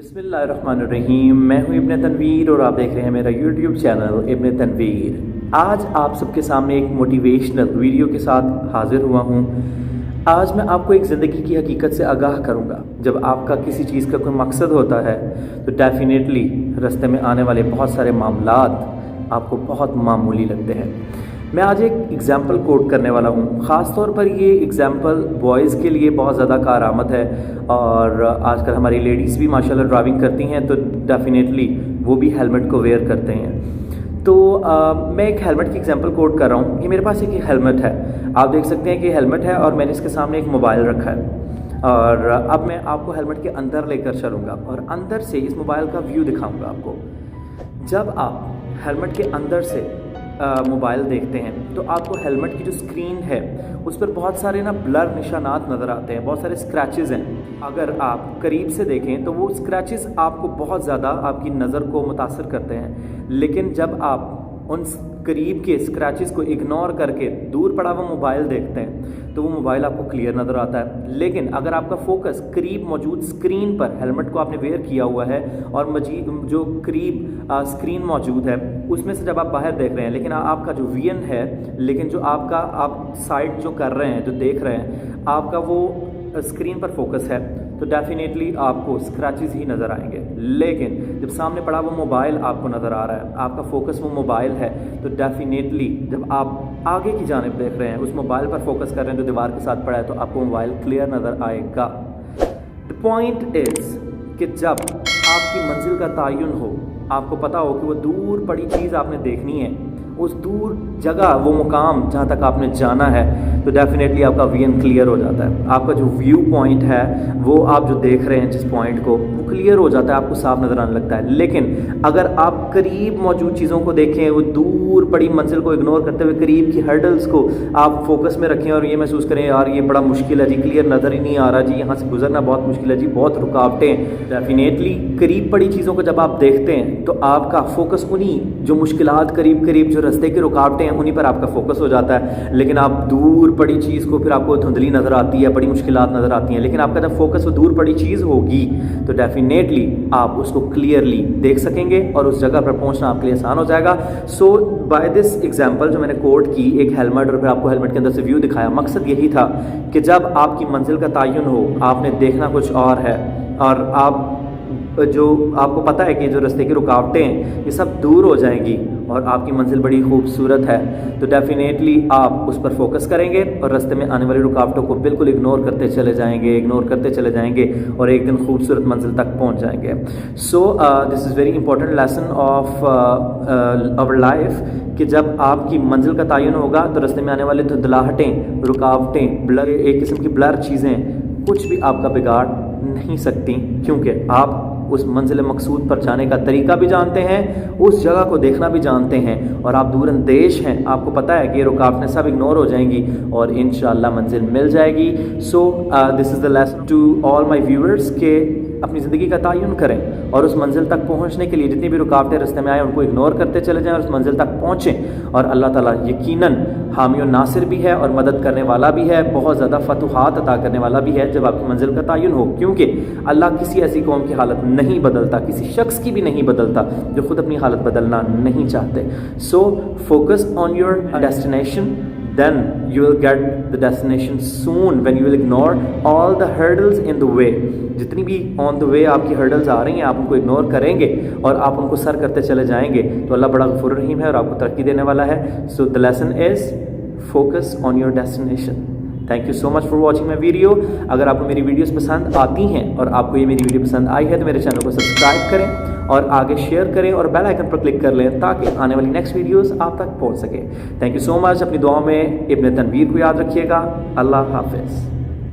बिस्मिल्लाहिर्रहमानिर्रहीम। मैं हूं इब्न तनवीर और आप देख रहे हैं मेरा यूट्यूब चैनल इब्न तनवीर। आज आप सबके सामने एक मोटिवेशनल वीडियो के साथ हाजिर हुआ हूं। आज मैं आपको एक ज़िंदगी की हकीकत से आगाह करूंगा। जब आपका किसी चीज़ का कोई मकसद होता है तो डेफिनेटली रास्ते में आने वाले बहुत सारे मामलात आपको बहुत मामूली लगते हैं। मैं आज एक एग्ज़ाम्पल कोट करने वाला हूँ। ख़ास तौर पर ये एग्ज़ाम्पल बॉयज़ के लिए बहुत ज़्यादा कारआमद है और आजकल हमारी लेडीज़ भी माशाल्लाह ड्राइविंग करती हैं तो डेफिनेटली वो भी हेलमेट को वेयर करते हैं। तो मैं एक हेलमेट की एग्ज़ाम्पल कोट कर रहा हूँ। ये मेरे पास एक हेलमेट है, आप देख सकते हैं कि हेलमेट है और मैंने इसके सामने एक मोबाइल रखा है और अब मैं आपको हेलमेट के अंदर लेकर चलूँगा और अंदर से इस मोबाइल का व्यू दिखाऊँगा आपको। जब आप हेलमेट के अंदर से मोबाइल देखते हैं तो आपको हेलमेट की जो स्क्रीन है उस पर बहुत सारे ब्लर निशानात नज़र आते हैं, बहुत सारे स्क्रैचेस हैं। अगर आप करीब से देखें तो वो स्क्रैचेस आपको बहुत ज़्यादा आपकी नज़र को मुतासर करते हैं, लेकिन जब आप उन करीब के स्क्रैचेस को इग्नोर करके दूर पड़ा हुआ मोबाइल देखते हैं तो वो मोबाइल आपको क्लियर नज़र आता है। लेकिन अगर आपका फोकस करीब मौजूद स्क्रीन पर, हेलमेट को आपने वेयर किया हुआ है और जो करीब स्क्रीन मौजूद है उसमें से जब आप बाहर देख रहे हैं, लेकिन आपका जो विजन है, लेकिन जो आपका आप साइड जो कर रहे हैं, जो देख रहे हैं, आपका वो स्क्रीन पर फोकस है तो डेफिनेटली आपको स्क्रैचेस ही नज़र आएंगे। लेकिन जब सामने पड़ा वो मोबाइल आपको नज़र आ रहा है, आपका फोकस वो मोबाइल है, तो डेफिनेटली जब आप आगे की जानिब देख रहे हैं, उस मोबाइल पर फोकस कर रहे हैं जो दीवार के साथ पड़ा है, तो आपको मोबाइल क्लियर नज़र आएगा। द पॉइंट इज़ कि जब आपकी मंजिल का तयन हो, आपको पता हो कि वो दूर पड़ी चीज़ आपने देखनी है, उस दूर जगह, वो मुकाम जहाँ तक आपने जाना है, तो डेफिनेटली आपका विजन क्लियर हो जाता है। आपका जो व्यू पॉइंट है, वो आप जो देख रहे हैं जिस पॉइंट को, वो क्लियर हो जाता है, आपको साफ नज़र आने लगता है। लेकिन अगर आप करीब मौजूद चीज़ों को देखें, वो दूर पड़ी मंजिल को इग्नोर करते हुए करीब की हर्डल्स को आप फोकस में रखें और ये महसूस करें यार ये बड़ा मुश्किल है जी, क्लियर नज़र ही नहीं आ रहा जी, यहाँ से गुजरना बहुत मुश्किल है जी, बहुत रुकावटें। डेफिनेटली करीब पड़ी चीज़ों को जब आप देखते हैं तो आपका फोकस उन्हीं जो मुश्किलात करीब करीब जो रास्ते की रुकावटें हैं उन्हीं पर आपका फोकस हो जाता है। लेकिन आप दूर पड़ी चीज़ को, फिर आपको धुंधली नज़र आती है, बड़ी मुश्किलात नज़र आती हैं, लेकिन आपका जब फोकस वो दूर पड़ी चीज़ होगी तो डेफिनेटली आप उसको क्लियरली देख सकेंगे और उस जगह पर पहुंचना आपके लिए आसान हो जाएगा। सो बाय दिस एग्जांपल जो मैंने कोट की, एक हेलमेट और फिर आपको हेलमेट के अंदर से व्यू दिखाया, मकसद यही था कि जब आपकी मंजिल का तयन हो, आपने देखना कुछ और है और आप जो आपको पता है कि जो रास्ते की रुकावटें हैं ये सब दूर हो जाएंगी और आपकी मंजिल बड़ी खूबसूरत है, तो डेफिनेटली आप उस पर फोकस करेंगे और रास्ते में आने वाली रुकावटों को बिल्कुल इग्नोर करते चले जाएंगे और एक दिन खूबसूरत मंजिल तक पहुंच जाएंगे। So this is very important lesson of our life कि जब आपकी मंजिल का तयन होगा तो रास्ते में आने वाली धुंधलाहटें, रुकावटें, ब्लर, एक किस्म की ब्लर चीज़ें कुछ भी आपका बिगाड़ नहीं सकती, क्योंकि आप उस मंजिल मकसूद पर जाने का तरीका भी जानते हैं, उस जगह को देखना भी जानते हैं और आप दूरअंदेश हैं। आपको पता है कि ये रुकावटें सब इग्नोर हो जाएंगी और इंशाअल्लाह मंजिल मिल जाएगी। So this is the lesson to all my viewers के अपनी ज़िंदगी का तयन करें और उस मंजिल तक पहुंचने के लिए जितनी भी रुकावटें रास्ते में आए उनको इग्नोर करते चले जाएं और उस मंजिल तक पहुँचें। और अल्लाह ताला यकीनन हामी और नासिर भी है और मदद करने वाला भी है, बहुत ज़्यादा फतुहात अता करने वाला भी है जब आपकी मंजिल का तयन हो, क्योंकि अल्लाह किसी ऐसी कौम की हालत नहीं बदलता, किसी शख्स की भी नहीं बदलता जो खुद अपनी हालत बदलना नहीं चाहते। So focus on your destination, then you will get the destination soon when you will ignore all the hurdles in the way। जितनी भी on the way आपकी hurdles आ रही हैं आप उनको इग्नोर करेंगे और आप उनको सर करते चले जाएंगे तो अल्लाह बड़ा गफूर रहीम है और आपको तरक्की देने वाला है। So the lesson is focus on your destination। Thank you so much for watching my video. अगर आपको मेरी वीडियोस पसंद आती हैं और आपको ये मेरी वीडियो पसंद आई है तो मेरे चैनल को सब्सक्राइब करें और आगे शेयर करें और बेल आइकन पर क्लिक कर लें ताकि आने वाली नेक्स्ट वीडियोस आप तक पहुंच सके। Thank you so much. अपनी दुआओं में इब्न तनवीर को याद रखिएगा। अल्लाह हाफिज़।